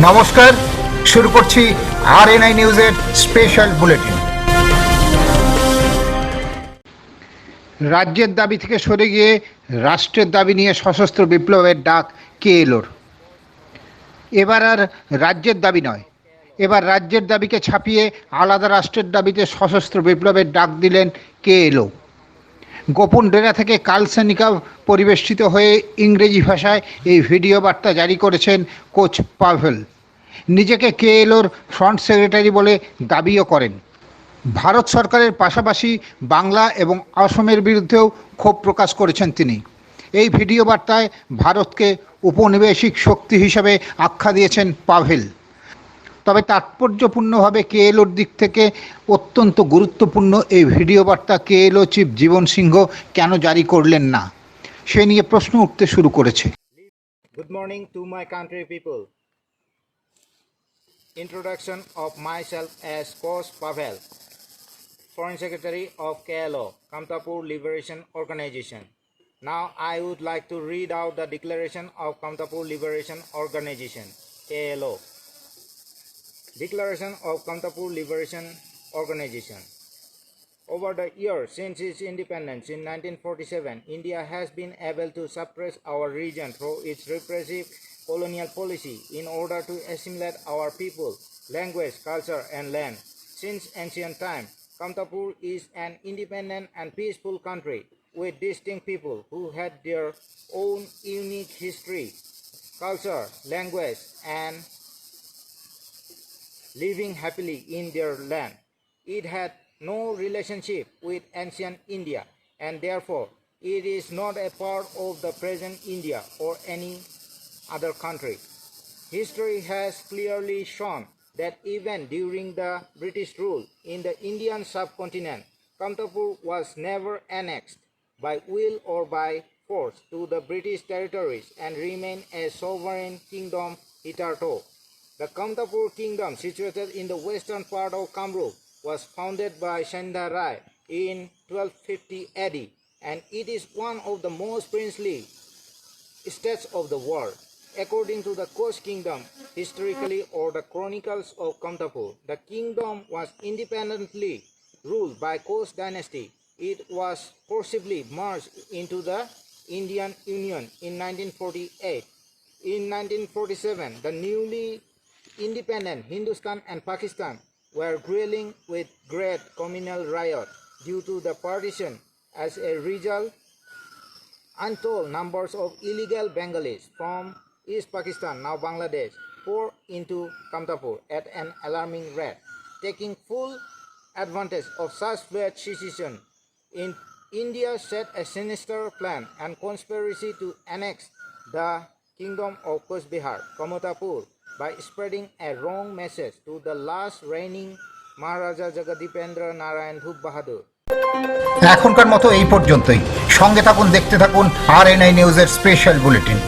নমস্কার, শুরু করছি RNI নিউজের স্পেশাল বুলেটিন। রাজ্যের দাবি থেকে সরে গিয়ে রাষ্ট্রের দাবি নিয়ে সশস্ত্র বিপ্লবের ডাক কেএলওর। এবার আর রাজ্যের দাবি নয়, এবার রাজ্যের দাবিকে ছাপিয়ে আলাদা রাষ্ট্রের দাবিতে সশস্ত্র বিপ্লবের ডাক দিলেন কেএলও। গোপন ডেরা থেকে কালসেনিকা পরিবেষ্টিত হয়ে ইংরেজি ভাষায় এই ভিডিও বার্তা জারি করেছেন কোচ পাভেল। নিজেকে কেএলওর ফ্রন্ট সেক্রেটারি বলে দাবিও করেন। ভারত সরকারের পাশাপাশি বাংলা এবং অসমের বিরুদ্ধেও ক্ষোভ প্রকাশ করেছেন তিনি। এই ভিডিও বার্তায় ভারতকে উপনিবেশিক শক্তি হিসাবে আখ্যা দিয়েছেন পাভেল। তবে তাৎপর্যপূর্ণভাবে কেএলওর দিক থেকে অত্যন্ত গুরুত্বপূর্ণ এই ভিডিও বার্তা কেএলও চিফ জীবন সিংহ কেন জারি করলেন না, সে নিয়ে প্রশ্ন উঠতে শুরু করেছে। Good morning to my country people. Introduction of myself as Coach Pavel, Foreign Secretary of KLO, Kamtapur Liberation Organization. Now I would like to read out the declaration of Kamtapur Liberation Organization, KLO. Declaration of Kamtapur Liberation Organization. Over the years since its independence in 1947, India has been able to suppress our region through its repressive colonial policy in order to assimilate our people, language, culture and land. Since ancient time, Kamtapur is an independent and peaceful country with distinct people who had their own unique history, culture, language and living happily in their land. It had no relationship with ancient India and therefore it is not a part of the present India or any other country. History has clearly shown that even during the British rule in the Indian subcontinent, Kamtapur was never annexed by will or by force to the British territories and remained a sovereign kingdom hitherto. The Kamtapur kingdom, situated in the western part of Kamrup, was founded by Shendha Rai in 1250 AD and it is one of the most princely states of the world. According to the Koch kingdom, historically or the chronicles of Kamtapur, the kingdom was independently ruled by Koch dynasty. It was forcibly merged into the Indian Union in 1948. In 1947, the newly independent Hindustan and Pakistan were grueling with great communal riot due to the partition. As a result, untold numbers of illegal Bengalis from East Pakistan, now Bangladesh, poured into Kamtapur at an alarming rate. Taking full advantage of such bad secession, India set a sinister plan and conspiracy to annex the kingdom of Coach Bihar, Kamtapur, by spreading a wrong message to the last reigning Maharaja Jagadipendra Narayan Bhub Bahadur. এখনকার মতো এই পর্যন্তই। সঙ্গে থাকুন, দেখতে থাকুন RNI নিউজের special bulletin.